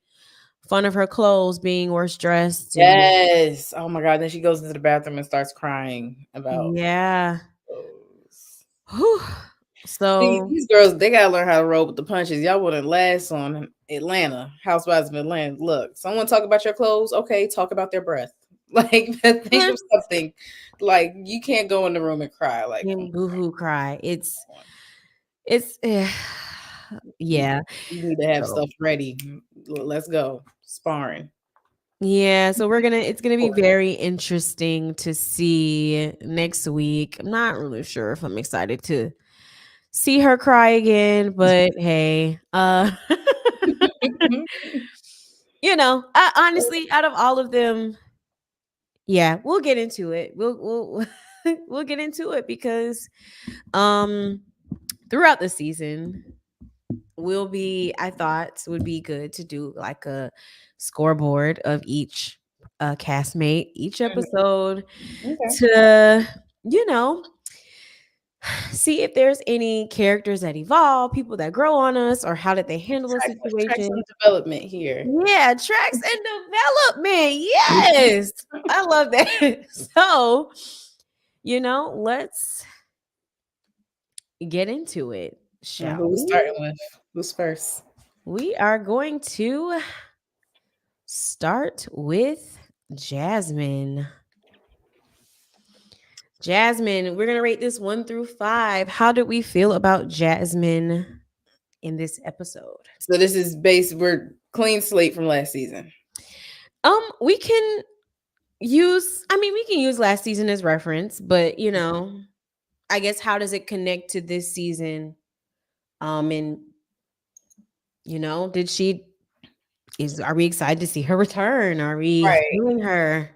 fun of her clothes being worse dressed. And Yes. Oh my God. Then she goes into the bathroom and starts crying about yeah. clothes. Whew. See, So these girls, they gotta learn how to roll with the punches. Y'all wouldn't last on Atlanta, Housewives of Atlanta. Look, someone talk about your clothes, okay, talk about their breath. Like, think of something. Like, you can't go in the room and cry. Like, come and boohoo cry. on. It's You, yeah. you need to have So stuff ready. Let's go. Sparring. yeah, so it's gonna be very interesting to see next week. I'm not really sure if I'm excited to see her cry again, but hey, I honestly, out of all of them, yeah, we'll get into it. We'll we'll get into it because um throughout the season I thought would be good to do like a scoreboard of each castmate each episode Okay. to you know see if there's any characters that evolve, people that grow on us, or how did they handle a Track some situation. development here. Yeah, tracks and development. Yes. I love that. So, let's get into it, Now, shall who we we? starting with? Who's first? We are going to start with Jasmine. Jasmine, we're going to rate this 1 through 5. How did we feel about Jasmine in this episode? So this is we're clean slate from last season. We can we can use last season as reference, but I guess how does it connect to this season? And did she are we excited to see her return? Are we Right. feeling her?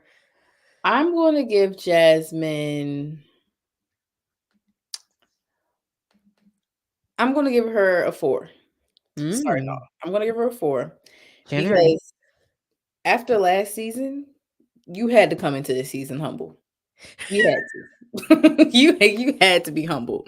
I'm going to give Jasmine. I'm going to give her a 4. Starting Mm, off, I'm going to give her a 4 generous. because after last season, you had to come into this season humble. You had to. you had to be humble.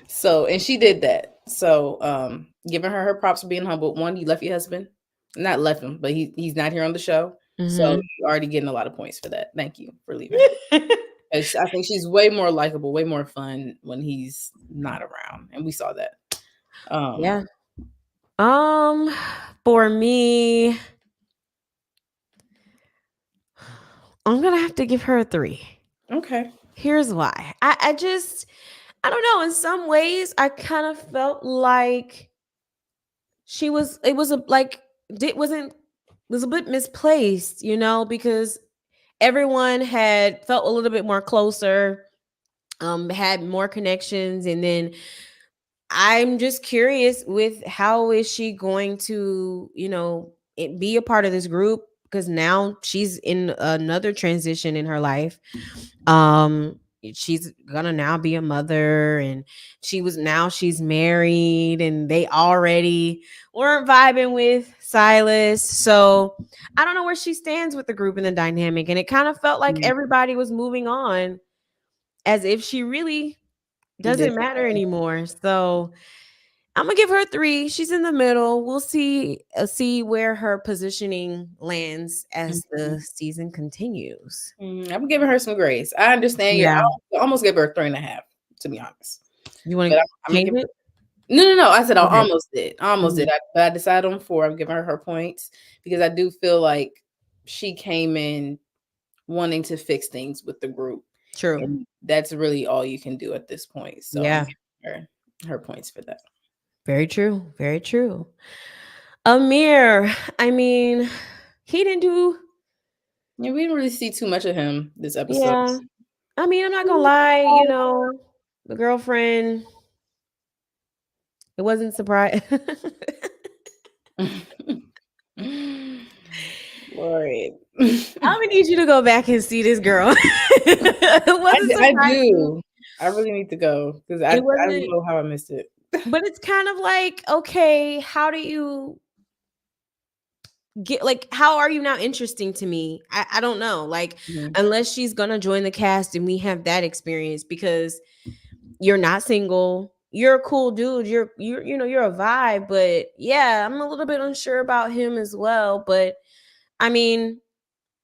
So, and she did that. So, giving her props for being humble. One, you left your husband. Not left him, but he's not here on the show. So Mhm. you're already getting a lot of points for that. Thank you for leaving her. I think she's way more likable, way more fun when he's not around, and we saw that. Yeah. For me, I'm gonna have to give her a 3. Okay. Here's why. I don't know. In some ways, I kind of felt like it was a like it wasn't was a bit misplaced, because everyone had felt a little bit more closer, had more connections, and then I'm just curious with how is she going to, be a part of this group because now she's in another transition in her life. She's gonna now be a mother, and she's married, and they already weren't vibing with Silas. So I don't know where she stands with the group and the dynamic, and it kind of felt like Mm, everybody was moving on as if she really doesn't this- matter anymore. So I'm gonna give her a 3. She's in the middle. We'll see where her positioning lands as mhm. the season continues. I'm giving her some grace. I understand Yeah. I almost gave her a 3.5, to be honest. You want But to I'm gonna change give it? no. I said I Okay. almost did. I almost did. Mhm. But I decided on 4. I'm giving her points because I do feel like she came in wanting to fix things with the group, True. and that's really all you can do at this point. So I'm Yeah. giving her points for that. Very true. Very true. Amir, I mean, he didn't do. Yeah, we didn't really see too much of him this episode. Yeah. I mean, I'm not gonna lie. The girlfriend. It wasn't surprise. Lord. I'm gonna need you to go back and see this girl. It wasn't I surprising. do. I really need to go because I It don't wasn't, know how I missed it. but it's kind of like, okay, how do you how are you now interesting to me? I don't know. Like, Mhm. unless she's gonna join the cast and we have that experience because you're not single. You're a cool dude. You're a vibe, but yeah, I'm a little bit unsure about him as well. But I mean,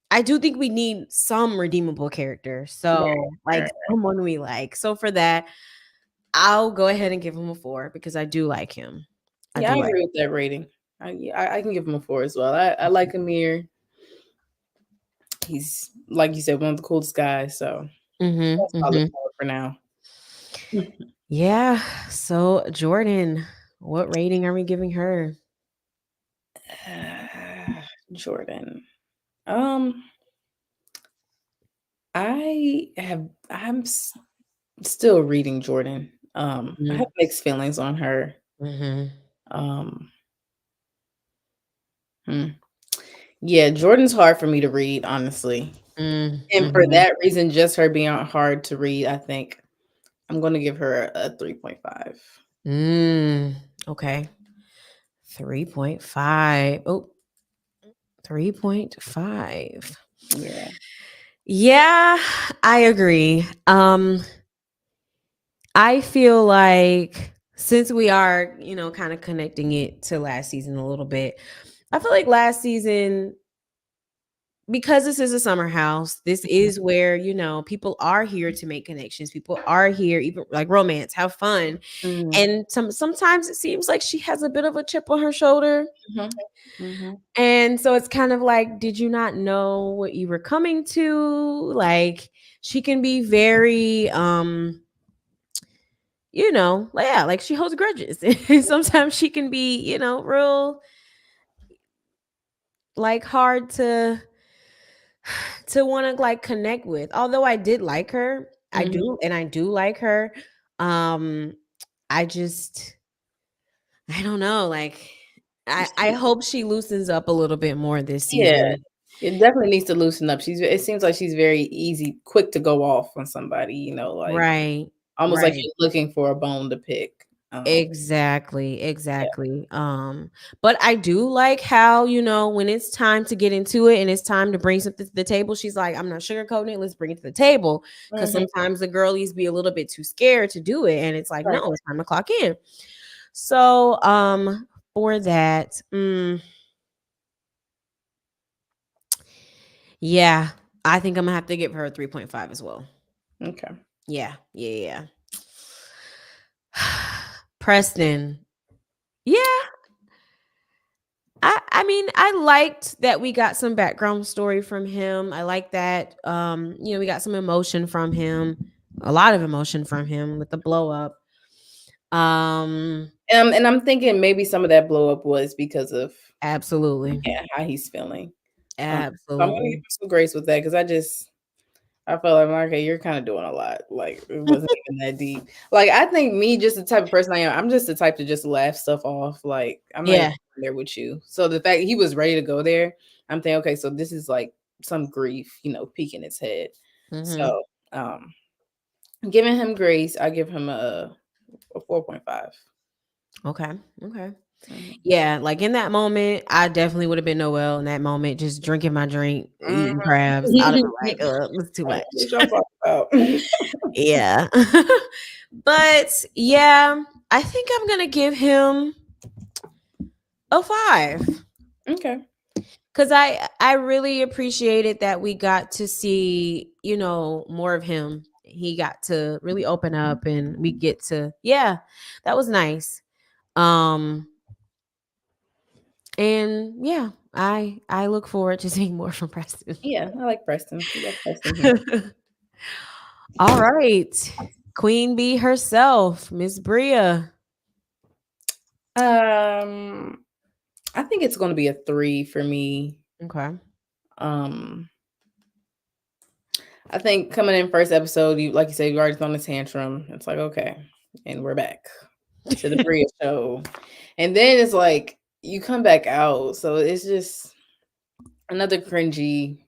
I do think we need some redeemable character. Right, So, like right. someone we like. So for that, I'll go ahead and give him a 4 because I do like him. I Yeah, do I like agree with that rating. I can give him a 4 as well. I like Amir. He's like you said, one of the coolest guys. So him. that's solid 4 for now. Yeah. So Jordan, what rating are we giving her? Jordan. Um, I'm still reading Jordan. I have mixed feelings on her. Mm-hmm. Um, hmm. Yeah, Jordan's hard for me to read, honestly. And for Mm-hmm. that reason, just her being hard to read, I think I'm going to give her a 3.5. Okay. 3.5. Oh, 3.5. Yeah. Yeah, I agree. I feel like since we are, kind of connecting it to last season a little bit, I feel like last season, because this is a summer house, this is where, people are here to make connections. People are here, even like romance, have fun. Mhm. And sometimes it seems like she has a bit of a chip on her shoulder. Mhm. Mhm. And so it's kind of like, did you not know what you were coming to? Like, she can be very like, yeah, like she holds grudges. And sometimes she can be, real like hard to want to like connect with. Although I did like her. I Mhm. do, and I do like her. Um I just I don't know, like I hope she loosens up a little bit more this Yeah. season. It definitely needs to loosen up. It seems like she's very easy, quick to go off on somebody, like Right. almost like Right. you're looking for a bone to pick. Exactly, Yeah. exactly. But I do like how, when it's time to get into it and it's time to bring something to the table, she's like, I'm not sugarcoating it, let's bring it to the table. Because Mhm. sometimes the girlies be a little bit too scared to do it. And it's like, Right. no, it's time to clock in. So for that, yeah, I think I'm gonna have to give her a 3.5 as well. Okay. Yeah, yeah, yeah. Preston. Yeah, I mean, I liked that we got some background story from him. I like that we got some emotion from him. A lot of emotion from him with the blow up. Um And I'm thinking maybe some of that blow up was because of Absolutely. how he's feeling. So I'm gonna give him Absolutely. some grace with that because I felt like, okay, you're kind of doing a lot. Like it wasn't even that deep. Like I think me, just the type of person I am, I'm just the type to just laugh stuff off. Like I'm not even Yeah. there with you. So the fact he was ready to go there, I'm thinking, okay, so this is like some grief, peeking its head. Mhm. So giving him grace, I give him a 4.5. Okay. Okay. Mhm. Yeah, like in that moment, I definitely would have been Noelle in that moment, just drinking my drink, eating crabs. I'd have been like, it's too Like, much. what y'all talking about? Yeah. But yeah, I think I'm gonna give him a 5. Okay. Cause I really appreciated that we got to see, more of him. He got to really open up and we get to, yeah, that was nice. Um and yeah, I look forward to seeing more from Preston. Yeah, I like Preston. We got Preston here. All right. Queen Bee herself, Miss Bria. Um, I think it's going to be a 3 for me. Okay. Um, I think coming in first episode, you like you said, you already thrown a tantrum. It's like okay, and we're back to the Bria show, and then it's like you come back out, so it's just another cringy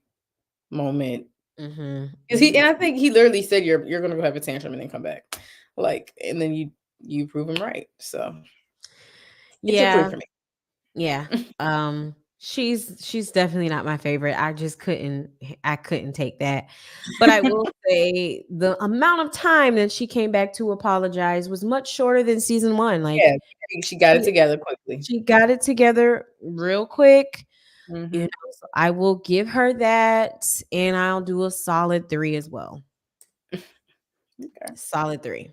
moment. Mm-hmm. Cause and I think he literally said you're gonna go have a tantrum and then come back, like, and then you prove him right. So it's a 3 Yeah. for me. Yeah. She's definitely not my favorite. I couldn't take that. But I will say the amount of time that she came back to apologize was much shorter than season 1. Like Yeah, she got it she together quickly. she got it together real quick. You know, Mm-hmm. so I will give her that, and I'll do a solid 3 as well. Okay. Solid 3.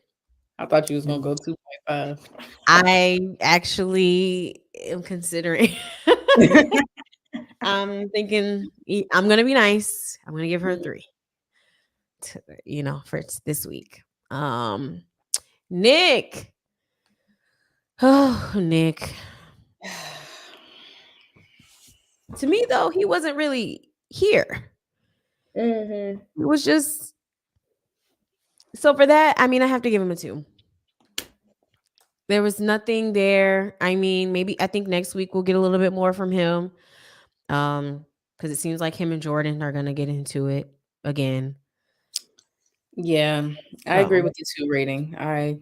I thought you was gonna Mm. go 2.5. I actually am considering. I'm thinking I'm gonna be nice. I'm gonna give her a 3. For this week. Nick. Oh, Nick. To me though, he wasn't really here. Mm-hmm. It was just so for that, I mean, I have to give him a 2. There was nothing there. I mean, maybe I think next week we'll get a little bit more from him. Because it seems like him and Jordan are gonna get into it again. Yeah, I agree So with the 2 rating. I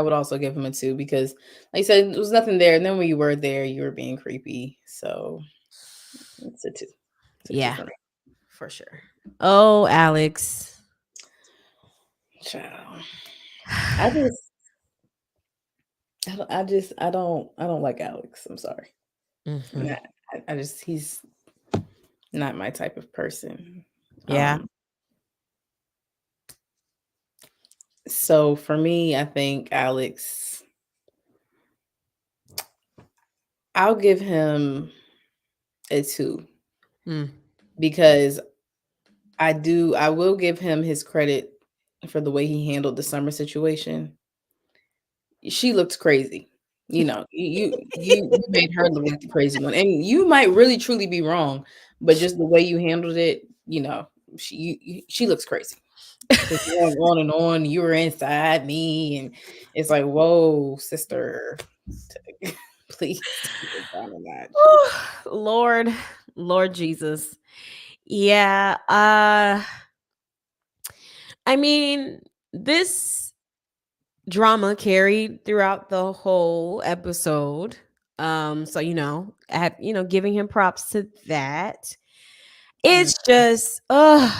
would also give him a 2 because, like I said, there was nothing there, and then when you were there, you were being creepy. So it's a 2. It's a 2 yeah, for me. for sure. Oh, Alex. Child. I just, I don't like Alex. I'm sorry. Hmm. Nah, I just, he's not my type of person. Yeah. So for me, I think Alex, I'll give him a 2 Mm. because I will give him his credit for the way he handled the Summer situation. She looked crazy. You made her look like the crazy one, and you might really truly be wrong, but just the way you handled it, she looks crazy. Just going on and on. You were inside me, and it's like, whoa, sister, please take it down a notch. Lord, Lord Jesus. Yeah. I mean, this drama carried throughout the whole episode. So giving him props to that. Mm. It's just, a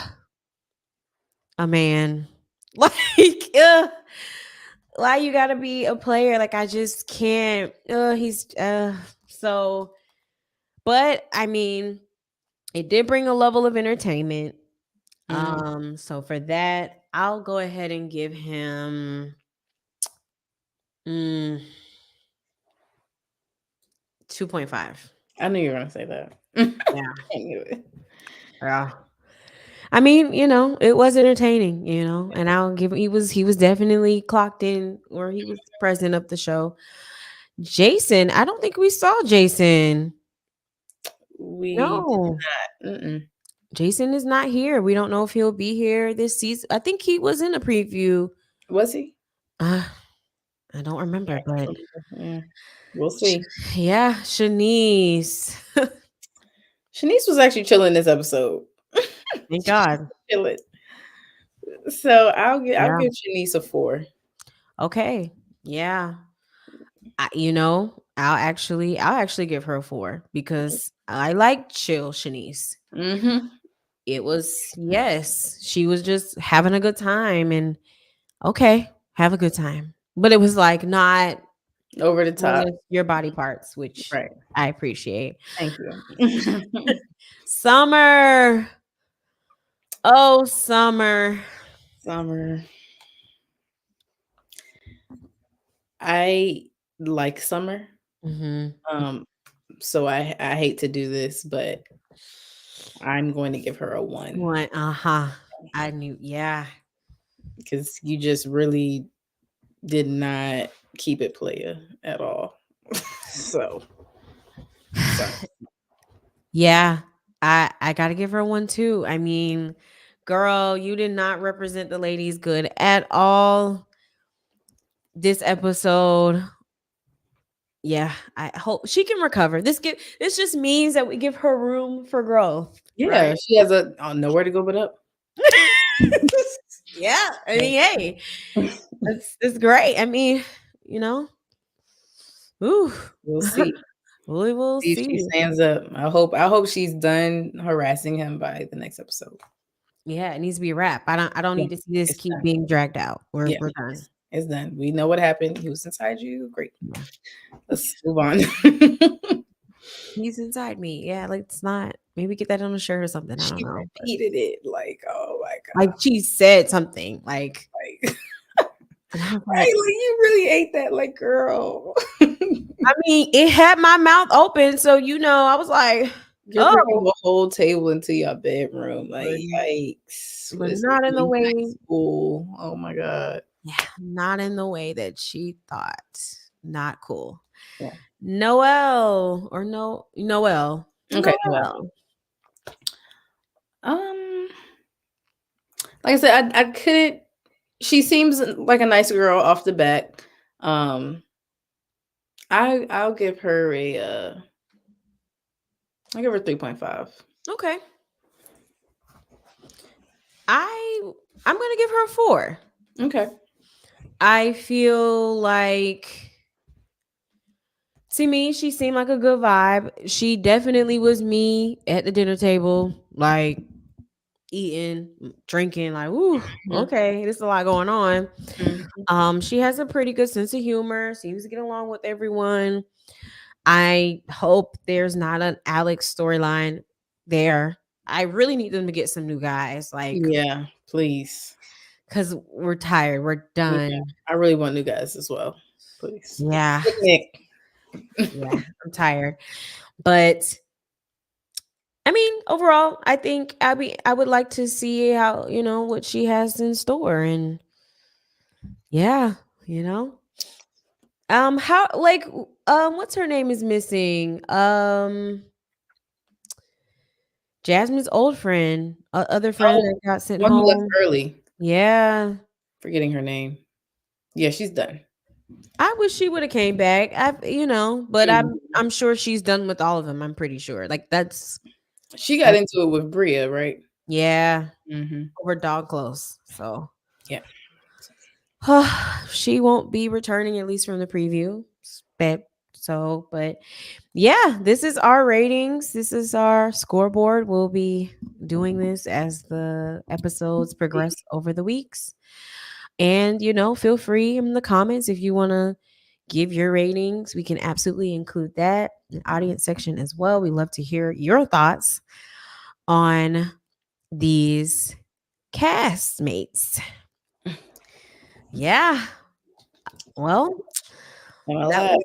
man. Like, why you gotta be a player? Like, I just can't. So, but I mean, it did bring a level of entertainment. Mhm. So for that, I'll go ahead and give him mm, 2.5. I knew you were gonna say that. Yeah. I knew it. Yeah. I mean, it was entertaining, and I'll give he was definitely clocked in or he was present of the show. Jason, I don't think we saw Jason. We did No. not. Mm-mm. Jason is not here. We don't know if he'll be here this season. I think he was in a preview. Was he? Uh, I don't remember, but Yeah, we'll see. yeah, Shanice. Shanice was actually chilling this episode. Thank She God. was chilling. So I'll Yeah. give Shanice a 4. Okay. Yeah. I'll actually give her a 4 because I like chill Shanice. Mm-hmm. It was yes, she was just having a good time and okay, have a good time. But it was like not Over the one top. of your body parts, which Right. I appreciate. Thank you. Summer. Oh, Summer. Summer. I like Summer. Mhm. Um, so I hate to do this, but I'm going to give her a 1 One. Uh-huh. I knew. Yeah. because you just really did not keep it player at all. So sorry. Yeah. I got to give her one too. I mean, girl, you did not represent the ladies good at all this episode. Yeah, I hope she can recover. This just means that we give her room for growth, Yeah, right? she has nowhere to go but up. Yeah, I mean, hey, it's great. I mean, you know, ooh, We'll see. we will See if she see. stands up. I hope she's done harassing him by the next episode. Yeah, it needs to be a wrap. I don't Yeah, need to see this it's keep done. being dragged out. We're Yeah, we're done. it's done. We know what happened. He was inside you. Great. Yeah. Let's move on. He's inside me. Yeah, like it's not. Maybe get that on a shirt or something. I don't She know. But repeated it like, oh my like god, she said something like, like and I was right, like like, you really ate that, like girl. I mean, it had my mouth open, so I was like, You're bringing oh, the whole table into your bedroom, like but, yikes. but This is not in the in high way. school. Oh my god. Yeah, not in the way that she thought. Not cool. Yeah. Noel or no Noel. Okay. Well, Noel. um, like I said, I couldn't. She seems like a nice girl off the bat. Um, I'll give her a I'll give her 3.5. Okay. I'm gonna give her a 4. Okay. I feel like to me, she seemed like a good vibe. She definitely was me at the dinner table, like eating, drinking, like, ooh, Mhm. okay, there's a lot going on. Mhm. She has a pretty good sense of humor, seems to get along with everyone. I hope there's not an Alex storyline there. I really need them to get some new guys, like, Yeah, please. because we're tired. We're Yeah, done. I really want new guys as well. Please. Yeah. Nick. Yeah. I'm tired. But I mean, overall, I think I would like to see how, what she has in store. And yeah, you know. How like what's her name is missing? Jasmine's old friend, other friend Oh, that got sent one who left home. early. Yeah. Forgetting her name. Yeah, she's done. I wish she would have came back. But Mhm. I'm sure she's done with all of them. I'm pretty sure. Like She got that's into it with Bria, right? yeah, Mm-hmm. over dog close. So Yeah. she won't be returning at least from the preview. But yeah, this is our ratings. This is our scoreboard. We'll be doing this as the episodes progress over the weeks. And feel free in the comments if you want to give your ratings. We can absolutely include that in the audience section as well. We love to hear your thoughts on these castmates. Yeah. Well, Am I that alive? was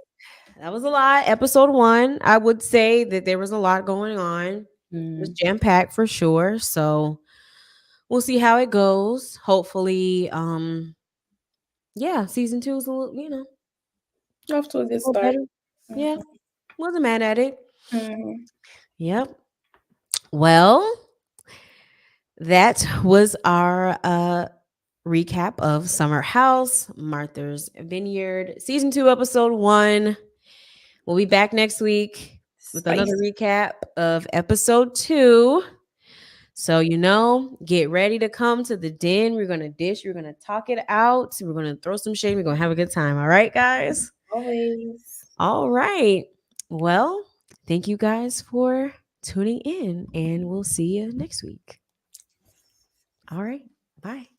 that was a lot. Episode 1, I would say that there was a lot going on. It was Mm. jam packed for sure. So we'll see how it goes. Hopefully, yeah, season 2 is a little, Off to a a good little start. better. Yeah, wasn't mad at it. Mm-hmm. Yep. Well, that was our recap of Summer House, Martha's Vineyard, season 2, episode 1. We'll be back next week with another Spice. recap of episode 2. So, get ready to come to the den. We're going to dish. We're going to talk it out. We're going to throw some shade. We're going to have a good time. All right, guys? Always. All right. Well, thank you guys for tuning in, and we'll see you next week. All right. Bye.